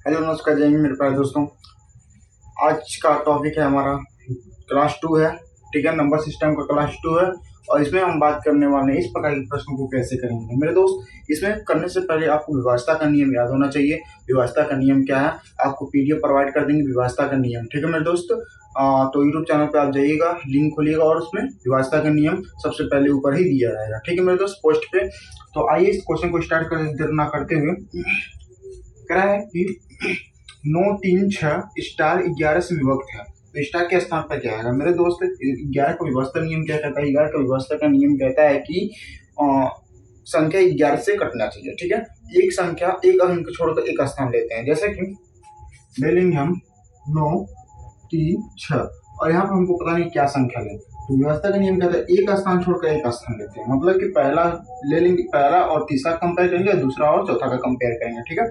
Hello नमस्कार जय हिंद मेरे प्यारे दोस्तों। आज का टॉपिक है हमारा क्लास 2 है। ठीक है, नंबर सिस्टम का क्लास 2 है और इसमें हम बात करने वाले हैं इस प्रकार के प्रश्नों को कैसे करेंगे। मेरे दोस्त, इसमें करने से पहले आपको विभाज्यता का नियम याद होना चाहिए। विभाज्यता का नियम क्या है, आपको पीडीएफ प्रोवाइड कर देंगे विभाज्यता का नियम। ठीक है मेरे दोस्त, तो यूट्यूब चैनल पे आप जाइएगा, लिंक खोलिएगा और उसमें विभाज्यता का नियम सबसे पहले ऊपर ही दिया रहेगा। ठीक है मेरे दोस्त, पोस्ट पे। तो आइए इस क्वेश्चन को स्टार्ट कर देर ना करते हुए। कह रहा है कि 9 3 6 स्टार 11 से विभक्त है, तो स्टार के स्थान पर क्या आएगा। मेरे दोस्त, 11 का विभाज्यता नियम क्या कहता है। 11 का विभाज्यता का नियम कहता है कि संख्या 11 से कटना चाहिए। ठीक है, एक संख्या एक अंक छोड़कर एक स्थान लेते हैं, जैसे कि ले लेंगे हम 9 3 6 और यहाँ पर हमको पता नहीं क्या संख्या लें, तो व्यवस्था का नियम कहता है एक स्थान छोड़कर एक स्थान लेते हैं। मतलब कि पहला ले लेंगे, पहला और तीसरा कंपेयर करेंगे, दूसरा और चौथा का कंपेयर करेंगे। ठीक है,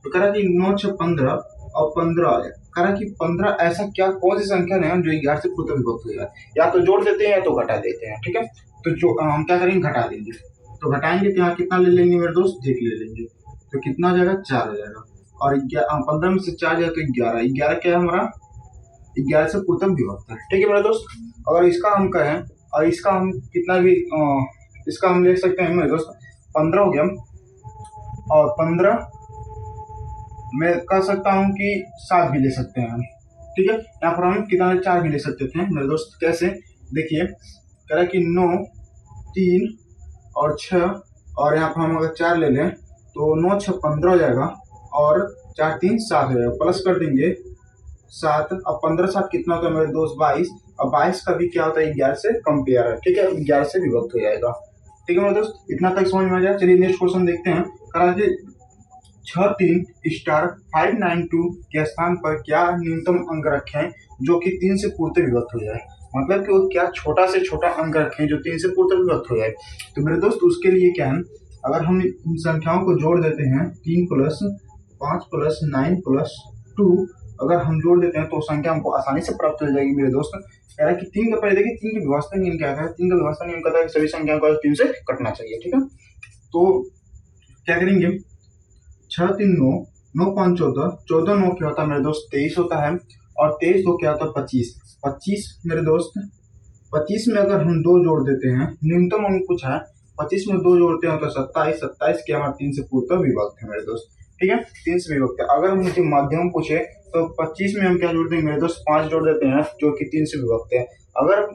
तो कह रहा कि 9 6 15 और 15 कह रहा कि 15 ऐसा क्या कौन सी संख्या है जो 11 से पूर्व विभक्त हो जाए। या तो जोड़ देते हैं या तो घटा देते हैं। ठीक है, तो जो हम क्या करेंगे, घटा देंगे। तो घटाएंगे तो यहाँ कितना ले लेंगे मेरे दोस्त, देख ले लेंगे। तो कितना हो जाएगा, 4 हो जाएगा। और 15 में से 4 जाए तो 11। 11 क्या है हमारा, 11 से पूर्व विभक्त है। ठीक है मेरे दोस्त, अगर इसका हम कहें और इसका हम कितना भी इसका हम ले सकते हैं मेरे दोस्त, 15 हो गया और 15 मैं कह सकता हूँ कि 7 भी ले सकते हैं हम। ठीक है, यहाँ पर हम कितना 4 भी ले सकते थे मेरे दोस्त। कैसे, देखिए कह रहा है कि 9 3 और 6 और यहाँ पर हम अगर 4 ले लें तो 9 6 15 हो जाएगा और 4 3 7 हो जाएगा। प्लस कर देंगे 7, अब 15 7 कितना होता है मेरे दोस्त, 22। और 22 का भी क्या होता है, 11 से कंपेयर है। ठीक है, 11 से विभक्त हो जाएगा। ठीक है मेरे दोस्त, इतना तक समझ में आ जाए। चलिए नेक्स्ट क्वेश्चन देखते हैं। कह रहा है 6 3 स्टार 592 के स्थान पर क्या न्यूनतम अंक रखें जो कि 3 से पूर्व विभक्त हो जाए। मतलब कि वो क्या छोटा से छोटा अंक रखें जो 3 से पूर्व विभक्त हो जाए। तो मेरे दोस्त उसके लिए क्या है, अगर हम इन संख्याओं को जोड़ देते हैं 3 + 5 + 9 + 2, अगर हम जोड़ देते हैं तो संख्या हमको आसानी से प्राप्त हो जाएगी मेरे दोस्त। कह रहा है कि 3 का पहले देखिए, 3 की व्यवस्था नियम क्या है। 3 का व्यवस्था नियम कहता है कि सभी संख्याओं का 3 से कटना चाहिए। ठीक है, तो क्या करेंगे, 6 3 9 9 5 14 14 9 क्या होता है मेरे दोस्त, 23 होता है। और 23 2 क्या होता है, 25 25 मेरे दोस्त। 25 में अगर हम 2 जोड़ देते हैं, न्यूनतम अंक पूछा है, 25 में 2 जोड़ते हैं तो 27 27 के हमारे 3 से पूर्व विभक्त है मेरे दोस्त। ठीक है, 3 से विभक्त है। अगर मुझे माध्यम पूछे तो 25 में हम क्या जोड़ देंगे मेरे दोस्त, 5 जोड़ देते हैं जो कि 3 से विभक्त है। अगर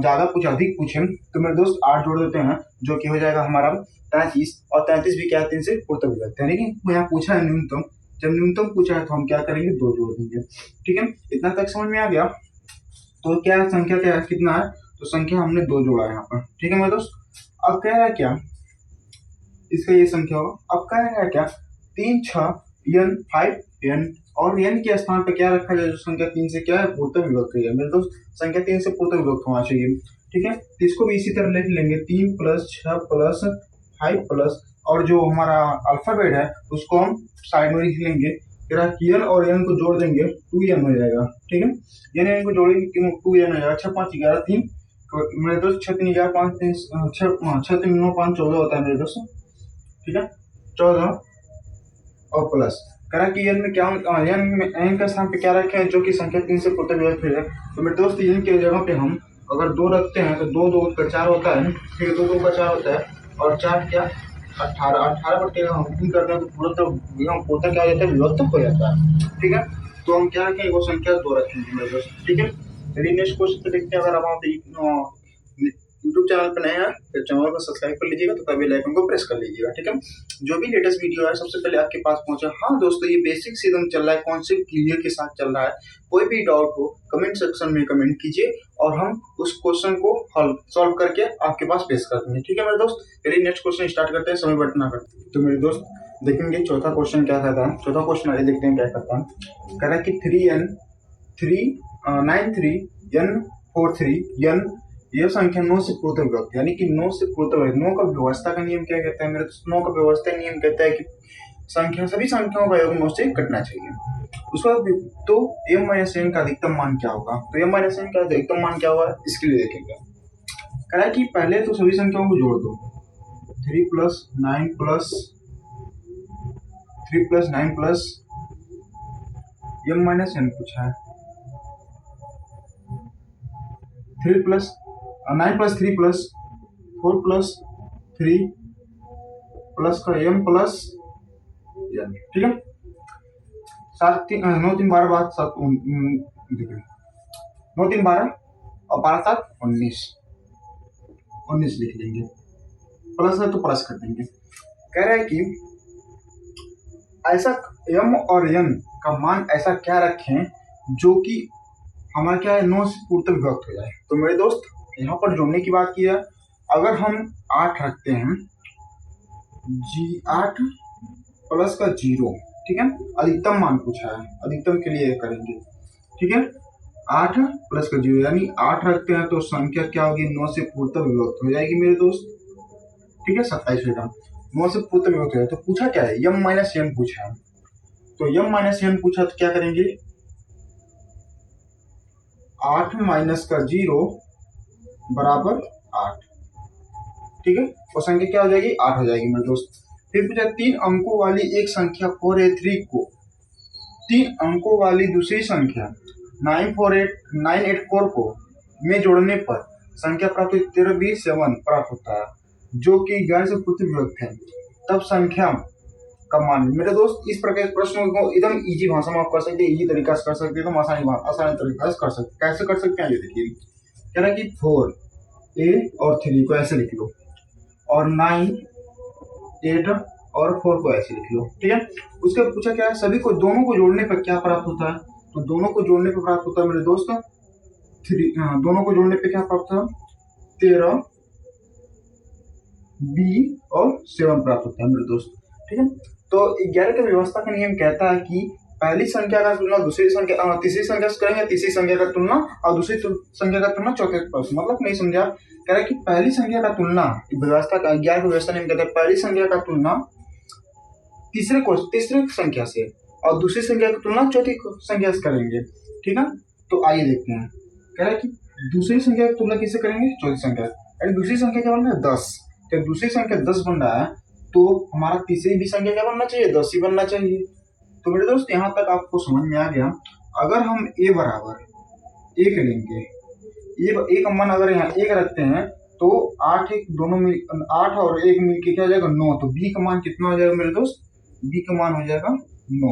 ज्यादा कुछ अधिक पूछे तो मेरे दोस्त 8 जोड़ देते हैं जो कि हो जाएगा हमारा 33। और 33 भी क्या है, 3 से पूर्व विभक्त है। लेकिन यहाँ पूछा है न्यूनतम, जब न्यूनतम पूछा है तो हम क्या करेंगे, 2 जोड़ देंगे। ठीक है, इतना तक समझ में आ गया। तो क्या संख्या क्या है, कितना है, तो संख्या हमने 2 जोड़ा है यहाँ पर। ठीक है मेरे दोस्त, अब कह रहा है क्या, इसका ये संख्या होगा। अब कह रहा है क्या, 3 6 n 5 n और n के स्थान पर क्या रखा जाए जो संख्या 3 से क्या है, पूर्व विभक्त है मेरे दोस्त। संख्या 3 से पूर्व विभक्त होना चाहिए। ठीक है, तो इसको भी इसी तरह लिख लेंगे, 3 + 6 + 5 प्लस और जो हमारा अल्फाबेट है उसको हम साइड में लिख लेंगे। फिर n और n को जोड़ देंगे, 2n हो जाएगा। ठीक है, n को जोड़ेंगे 2n हो जाएगा। 6 5 11 3 मेरे दोस्त, 6 3 11 5 3 6 3 9 5 14 होता है मेरे दोस्त। ठीक है, 14 और प्लस करा कि n में क्या, n का स्थान पे क्या रखे हैं जो कि संख्या 3 से पूर्व विभक्त है। तो मेरे दोस्त n की जगह पे हम अगर 2 रखते हैं तो 2 2 का 4 होता है, फिर 2 2 का 4 होता है और 4 क्या 18 18 बटे हम गुण करते हैं तो पूरा तो पूरा क्या हो जाता है, विभक्त हो जाता है। ठीक है, तो हम क्या रखेंगे, वो संख्या 2 रखेंगे मेरे दोस्त। ठीक है, चलिए नेक्स्ट क्वेश्चन पे देखते हैं। अगर आप यूट्यूब चैनल पर नए हैं तो चैनल को सब्सक्राइब कर लीजिएगा, तो तभी लाइकन को प्रेस कर लीजिएगा। ठीक है, जो भी लेटेस्ट वीडियो है सबसे पहले आपके पास पहुंचे। हाँ दोस्तों, ये बेसिक से एकदम चल रहा है, कॉन्सेप्ट क्लियर के साथ चल रहा है। कोई भी डाउट हो कमेंट सेक्शन में कमेंट कीजिए और हम उस क्वेश्चन को हल सॉल्व करके आपके पास पेश कर देंगे। ठीक है मेरे दोस्त, चलिए नेक्स्ट क्वेश्चन स्टार्ट करते हैं, समय बटना करते हैं। तो मेरे दोस्त देखेंगे चौथा क्वेश्चन क्या कहता है। चौथा क्वेश्चन आगे देखते हैं क्या कहता है। कह रहा है कि 9 3 n 4 3 n यह संख्या 9 से पूर्व विभक्त, यानी कि 9 से पूर्व विभक्त। 9 का व्यवस्था का नियम क्या कहता है मेरे दोस्त, 9 का व्यवस्था नियम कहता है कि संख्या सभी संख्याओं का योग 9 से कटना चाहिए। उसका तो m - n का अधिकतम मान क्या होगा, तो m - n का अधिकतम मान क्या होगा इसके लिए देखेंगे। कह रहा है कि पहले तो सभी संख्याओं को जोड़ दो, 3 + 9 + 3 + 9 + m माइनस n पूछा है। 3 plus 9 plus 3 plus 4 plus 3 plus का m प्लस n, ठीक है। 9 3 12 बात 7 देखिए 9 3 12 और 12 7 19 लिख लेंगे। प्लस है तो प्लस कर देंगे। कह रहा है कि ऐसा m और n का मान ऐसा क्या रखें जो कि हमारा क्या है 9 से पूर्णतः विभक्त हो जाए। तो मेरे दोस्त यहाँ पर जोड़ने की बात की है, अगर हम 8 रखते हैं G8 प्लस का 0, ठीक है। अधिकतम मान पूछा है, अधिकतम के लिए करेंगे, ठीक है। 8 प्लस का 0 यानी 8 रखते हैं तो संख्या क्या होगी 9 से पूर्णतः विभक्त हो जाएगी मेरे दोस्त, ठीक है। 27 होगा 9 से पूर्णतः विभक्त हो जाए। तो पूछा क्या है m माइनस n पूछा है। तो m माइनस n पूछा तो क्या करेंगे 8 माइनस का 0 बराबर 8, ठीक है। और संख्या क्या हो जाएगी 8 हो जाएगी मेरे दोस्त। फिर पूछा 3 अंकों वाली एक संख्या 483 को 3 अंकों वाली दूसरी संख्या 984 को में जोड़ने पर संख्या प्राप्त 1327 प्राप्त होता है जो कि 11 से पूर्णतः विभक्त है, तब संख्या का मान। मेरे दोस्त इस प्रकार के प्रश्नों को एकदम इजी भाषा में आप कर सकते हैं, इजी तरीका से कर सकते हैं, तो आसानी तरीका से कर सकते हैं। कैसे कर सकते हैं ये देखिए, कह रहा है कि 4 और 3 को ऐसे लिख लो और 9 8 और 4 को ऐसे लिख लो, ठीक है। उसके पूछा क्या है सभी को दोनों को जोड़ने पर क्या प्राप्त होता है। तो दोनों को जोड़ने पर प्राप्त होता है मेरे दोस्त 3, दोनों को जोड़ने पे क्या प्राप्त होता है 13 B और 7 प्राप्त होता है मेरे दोस्त, ठीक है। तो 11 का व्यवस्था का नियम कहता है कि पहली संख्या का तुलना दूसरी संख्या तीसरी संख्या से करेंगे, तीसरी संख्या का तुलना और दूसरी संख्या का तुलना चौथे पर। मतलब नहीं समझा, कह रहा है कि पहली संख्या का तुलना व्यवस्था का 11 का व्यवस्था नियम कहता है पहली संख्या का तुलना तीसरे संख्या से और दूसरी संख्या की तुलना चौथी संख्या से करेंगे, ठीक है। तो आइए देखते हैं, कह रहा है कि दूसरी संख्या की तुलना किससे करेंगे चौथी संख्या, यानी दूसरी संख्या क्या बन रहा है 10। जब दूसरी संख्या 10 बन रहा है तो हमारा तीसरी भी संख्या क्या बनना चाहिए 10 ही बनना चाहिए। तो मेरे दोस्त यहाँ तक आपको समझ में आ गया। अगर हम a बराबर 1 लेंगे, a का मान अगर यहाँ 1 रखते हैं तो 8 दोनों में 8 और 1 मिलके क्या हो जाएगा 9। तो b का मान कितना हो जाएगा मेरे दोस्त, b का मान हो जाएगा 9,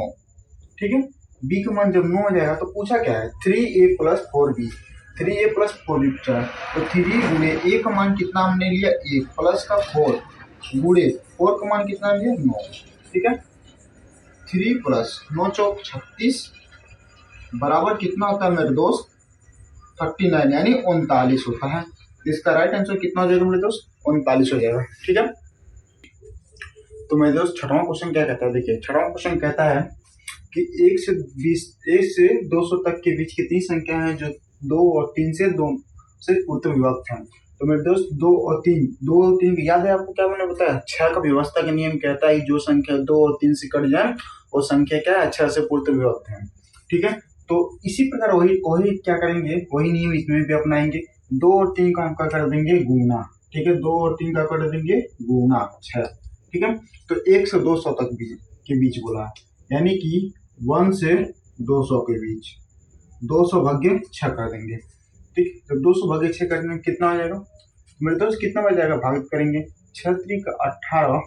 ठीक है। b का मान जब 9 हो जाएगा तो पूछा क्या है 3a plus 4b, 3a plus 4b पूछा है। तो 3 गुणे a का मान कितना हमने लिया 1 प्लस का 4 गुणे 4 का मान कितना लिया 9, ठीक है। 3 प्लस 9 चौक 36 बराबर कितना होता है मेरे दोस्त 39 यानी 39 होता है। इसका राइट आंसर कितना हो जाएगा मेरे दोस्त 39 हो जाएगा, ठीक है। तो मेरे दोस्त छठवां क्वेश्चन क्या कहता है, देखिए छठवां क्वेश्चन कहता है कि 1 से 200 तक के बीच कितनी संख्या है जो 2 और 3 से पूर्णतः विभक्त है। तो मेरे दोस्त 2 और 3 याद है आपको क्या मैंने बताया 6 का व्यवस्था का नियम कहता है जो संख्या 2 और 3 से कट जाए वो संख्या क्या है 6 से पूर्णतः विभक्त है, ठीक है। तो इसी प्रकार वही क्या करेंगे, वही नियम इसमें भी अपनाएंगे। 2 और 3 का हम क्या कर देंगे गुना, ठीक है। 2 और 3 का कर देंगे गुना 6, ठीक है। तो 1 से 200 तक के बीच बोला, यानी कि 1 से 200 के बीच 200 भाग्य 6 कर देंगे, ठीक। तो 200 भाग्य 6 करने में कितना आ जाएगा मेरे दोस्त, कितना बच जाएगा भागित करेंगे 6 3 का 18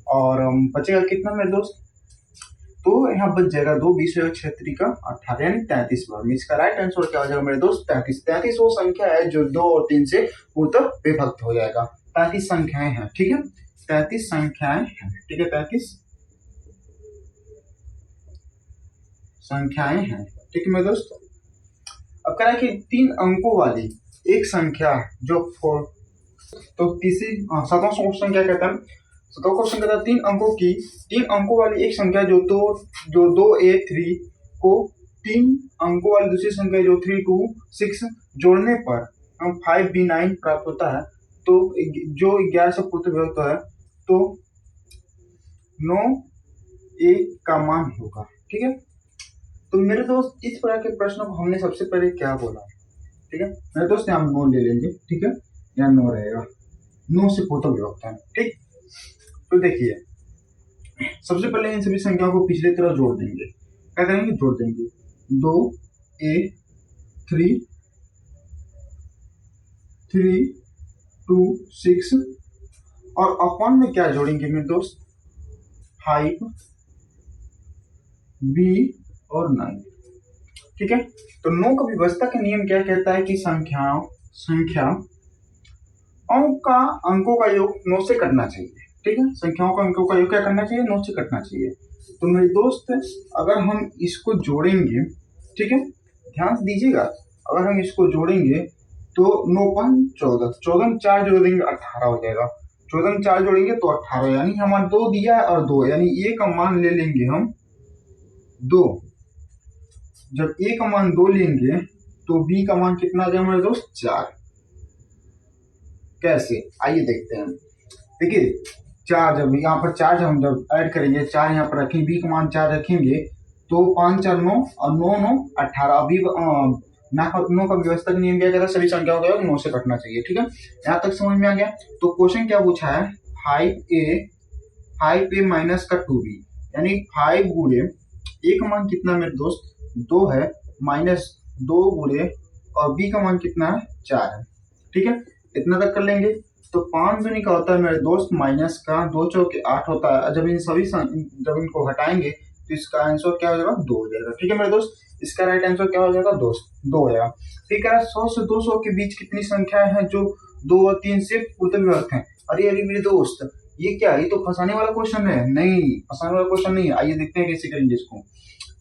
और बचेगा कितना मेरे दोस्त, तो यहाँ बच जाएगा 2 20 होगा 6 3 का 18 यानी 33 बार में। इसका राइट आंसर क्या हो जाएगा मेरे दोस्त 33 वो संख्या है जो 2 और 3 से पूर्णतः विभक्त हो जाएगा। 33 संख्याएं हैं, ठीक है। 33 संख्याएं हैं, ठीक है। 33 संख्याएं हैं, ठीक है मेरे दोस्त। अब कह रहा है कि 3 अंकों वाली एक संख्या जो तो तीसरी 7वां क्वेश्चन क्या कहता है, 7वां क्वेश्चन कहता है 3 अंकों वाली एक संख्या जो 2a3 को 3 अंकों वाली दूसरी संख्या जो 326 जोड़ने पर 5b9 प्राप्त होता है। तो जो 11 से पूर्णतः विभक्त है तो 9a का मान होगा, ठीक है। तो मेरे दोस्त इस प्रकार के प्रश्नों को हमने सबसे पहले क्या बोला, ठीक है मेरे दोस्त यहाँ 9 ले लेंगे, ठीक है। यहाँ 9 रहेगा, 9 से पूर्णतः विभक्त है, ठीक। तो देखिए सबसे पहले इन सभी संख्याओं को पिछले तरह जोड़ देंगे। क्या करेंगे, जोड़ देंगे 2a 3 3 2 6 और अपॉन में क्या जोड़ेंगे मेरे दोस्त, 5 b और 9। ठीक है, तो 9 का व्यवस्था का नियम क्या कहता है कि अंकों का योग 9 से कटना चाहिए। ठीक है, संख्याओं का अंकों का योग क्या करना चाहिए, 9 से कटना चाहिए। तो मेरे दोस्त अगर हम इसको जोड़ेंगे, ठीक है, ध्यान से दीजिएगा, अगर हम इसको जोड़ेंगे तो 9 5 14, 14 में 4 जोड़ देंगे 18 हो जाएगा, 14 में 4 जोड़ेंगे तो 18, यानी हमारा 2 दिया है और 2, यानी ए का मान ले लेंगे हम 2। जब ए का मान 2 लेंगे तो बी का मान कितना आ जाएगा मेरे दोस्त, 4। कैसे, आइए देखते हैं। देखिए 4 जब यहाँ पर 4 हम जब ऐड करेंगे, 4 यहाँ पर रखेंगे, बी का मान 4 रखेंगे तो 5 4 9 और 9 9 18। अभी 9 का व्यवस्था का नियम क्या कहता है, सभी संख्याओं का 9 से कटना चाहिए। ठीक है, यहाँ तक समझ में आ गया। तो क्वेश्चन क्या पूछा है, 5a माइनस का 2b, यानी 5 गुणे ए का मान कितना मेरे दोस्त 2 है, माइनस 2 गुणे और बी का मान कितना है 4 है। ठीक है, इतना तक कर लेंगे। तो 5 जो निकला होता है मेरे दोस्त माइनस का 2 चौके 8 होता है। जब जब इनको घटाएंगे तो इसका आंसर क्या हो जाएगा, 2 हो जाएगा। ठीक है मेरे दोस्त, इसका राइट आंसर क्या हो जाएगा, 2 हो जाएगा। ठीक है, 100 से 200 के बीच कितनी संख्याएं हैं जो 2 और 3 से पूर्ण विभक्त हैं। अरे मेरे दोस्त ये क्या, ये तो फंसाने वाला क्वेश्चन है। नहीं, फंसाने वाला क्वेश्चन नहीं है। आइए देखते हैं कैसे करेंगे इसको।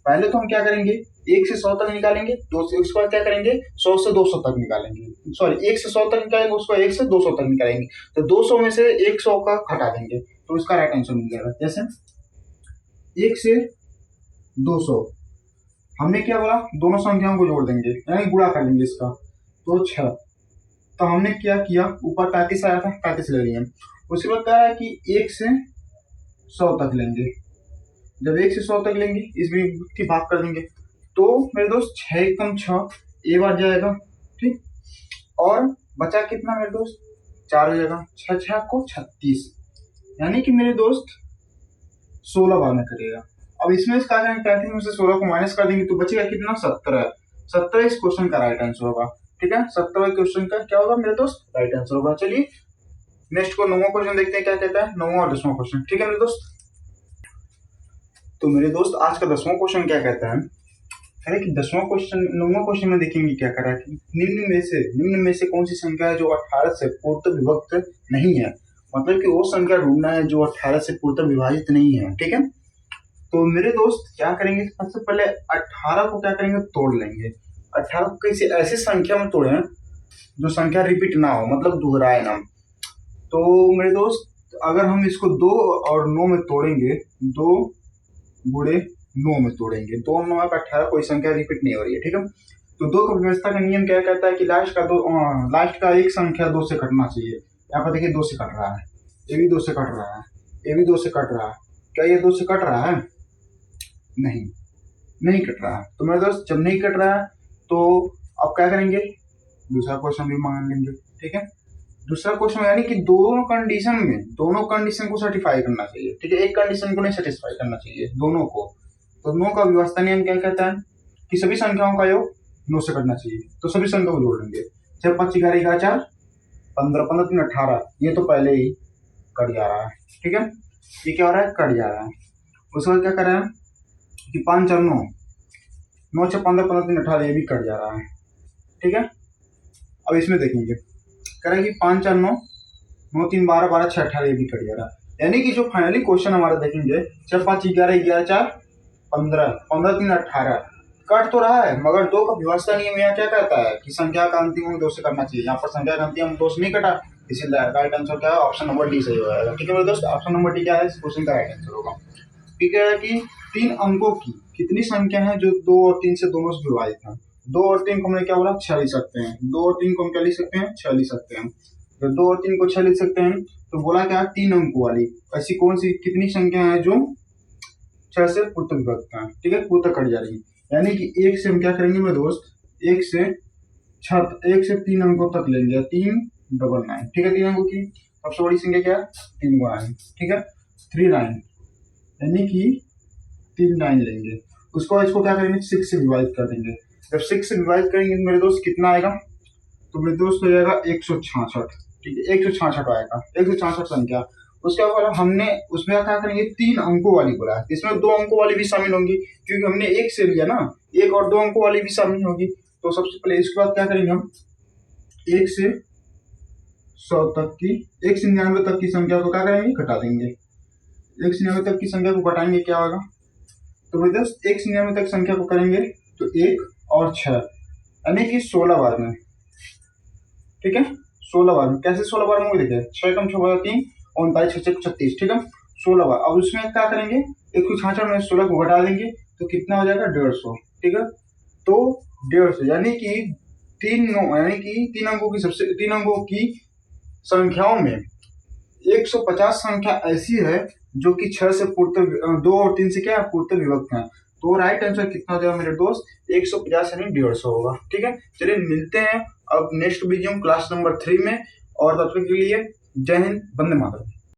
पहले तो हम क्या करेंगे, 1 से 100 तक निकालेंगे, 2 से उसके बाद क्या करेंगे 100 से 200 तक निकालेंगे, सॉरी 1 से 100 तक निकालेंगे, उसको 1 से 200 तक निकालेंगे। तो 200 में से 100 का घटा देंगे तो इसका राइट आंसर मिल जाएगा। जैसे 1 से 200 हमने क्या बोला, दोनों संख्याओं को जोड़ देंगे यानी गुणा कर लेंगे इसका, तो 6। तो हमने क्या किया, ऊपर 35 आया था, 35 ले लिए। उसके बाद कहा है कि 1 से 100 तक लेंगे। जब 1 से 100 तक लेंगे इसमें की भाग कर देंगे तो मेरे दोस्त 6 एकम 6 ए बार जाएगा। ठीक, और बचा कितना मेरे दोस्त 4 हो जाएगा, 6 6 को 36, यानी कि मेरे दोस्त 16 बार में करेगा। अब इसमें क्या करेंगे, 35 में से 16 को माइनस कर देंगे तो बचेगा कितना 17। 17 इस क्वेश्चन का राइट आंसर होगा। ठीक है, 17 क्वेश्चन का क्या होगा मेरे दोस्त, राइट आंसर होगा। चलिए नेक्स्ट को 9वां क्वेश्चन देखते हैं क्या कहता है, 9वां और 10वां क्वेश्चन। ठीक है मेरे दोस्त, तो मेरे दोस्त आज का 10वां क्वेश्चन क्या कहता है, अरे कि 10वां क्वेश्चन 9वां क्वेश्चन में देखेंगे क्या कर रहा है कि निम्न में से कौन सी संख्या है जो 18 से पूर्ण विभक्त नहीं है। मतलब कि वो संख्या ढूंढना है जो 18 से पूर्ण विभाजित नहीं है। ठीक है, तो मेरे दोस्त क्या करेंगे, सबसे पहले 18 को क्या करेंगे, तोड़ लेंगे। 18 को किसी ऐसी संख्या में तोड़े जो संख्या रिपीट ना हो, मतलब दोहराए ना। तो मेरे दोस्त अगर हम इसको 2 और 9 में तोड़ेंगे, 2 गुणे 9 में तोड़ेंगे, 2 9 का 18, कोई संख्या रिपीट नहीं हो रही है। ठीक है, तो 2 का व्यवस्था का नियम क्या कहता है कि लास्ट का एक संख्या 2 से कटना चाहिए। यहाँ पर देखिए 2 से कट रहा है, ये भी 2 से कट रहा है, ये भी 2 से कट रहा है। क्या ये 2 से कट रहा है, नहीं कट रहा है। तो मेरे दोस्त जब नहीं कट रहा है तो अब क्या करेंगे, दूसरा क्वेश्चन भी मान लेंगे। ठीक है, दूसरा क्वेश्चन यानी कि दोनों कंडीशन को सेटिस्फाई करना चाहिए। ठीक है, एक कंडीशन को नहीं सेटिस्फाई करना चाहिए, दोनों को। तो 9 का व्यवस्था नियम क्या कहता है कि सभी संख्याओं का योग 9 से करना चाहिए। तो सभी संख्या को जोड़ लेंगे, 6 5 11 11 4 15 15 3 18, ये तो पहले ही कट जा रहा है। ठीक है, ये क्या हो रहा है, कट जा रहा है। उसके बाद क्या कर रहे हैं कि 5 4 9 9 6 15 15 3 18, ये भी कट जा रहा है। ठीक है, अब इसमें देखेंगे करेंगे 5 4 9 9 3 12 12 6 18, ये भी कट जा रहा है। यानी कि जो फाइनली क्वेश्चन हमारा देखेंगे 6 5 11 11 4 15 15 3 18, कट तो रहा है मगर 2 का व्यवस्था नियम यहाँ क्या कहता है कि संख्या का अंतिम अंक 2 से करना चाहिए। यहाँ पर संख्या का अंतिम अंक 2 से नहीं कटा, इसीलिए राइट आंसर क्या है, ऑप्शन नंबर डी सही हो जाएगा। ठीक है मेरे दोस्त, ऑप्शन नंबर डी क्या है, इस क्वेश्चन का राइट आंसर होगा। ठीक है कि 3 अंकों की कितनी संख्या है जो 2 और 3 से दोनों से विभाजित है। 2 और 3 को हमने क्या बोला, 6 लिख सकते हैं। 2 और 3 को हम क्या लिख सकते हैं, 6 लिख सकते हैं। जब 2 और 3 को 6 लिख सकते हैं तो बोला क्या, 3 अंकों वाली ऐसी कौन सी कितनी संख्या है जो 6 से पूर्ण विभक्त है। ठीक है, पूर्ण कट जा रही है, यानी कि 1 से हम क्या करेंगे मेरे दोस्त, 1 से 3 अंकों तक लेंगे, 3 डबल 9। ठीक है, 3 अंकों की सबसे बड़ी संख्या क्या है, 3 गुणा है। ठीक है, 3 9, यानी कि 3 9 लेंगे। उसको इसको क्या करेंगे 6 से डिवाइड कर देंगे। जब 6 से डिवाइड करेंगे तो मेरे दोस्त कितना आएगा, तो मेरे दोस्त हो जाएगा 166। ठीक है 166 आएगा, 166 संख्या। उसके बाद हमने उसमें क्या करेंगे 3 अंकों वाली बोला है, इसमें 2 अंकों वाली भी शामिल होंगी क्योंकि हमने 1 से लिया ना, 1 और 2 अंकों वाली भी शामिल होगी। तो सबसे पहले इसके बाद क्या करेंगे हम 1 से 100 तक की 1 से 99 तक की संख्या को क्या करेंगे घटा देंगे। 1 से 99 तक की संख्या को घटाएंगे क्या होगा, तो भाई दोस्त 1 से 99 तक संख्या को करेंगे तो 1 और 6 यानी कि 16 बार में। ठीक है 16 बार में, कैसे 16 बार में वो देखिए 6 कम 6 3 और 29 6 36। ठीक है 16 बार। अब उसमें क्या करेंगे 166 में 16 को घटा देंगे तो कितना हो जाएगा 150। ठीक है तो 150 यानी कि 3 अंकों की 3 अंकों की संख्याओं में 150 संख्या ऐसी है जो कि 6 से पूर्त 2 और 3 से क्या पूर्त विभक्त है। तो राइट आंसर कितना हो जाएगा मेरे दोस्त 150 यानी 150 होगा। ठीक है चलिए मिलते हैं अब नेक्स्ट वीडियो क्लास नंबर 3 में, और तब तक के लिए जय हिंद, वंदे मातरम।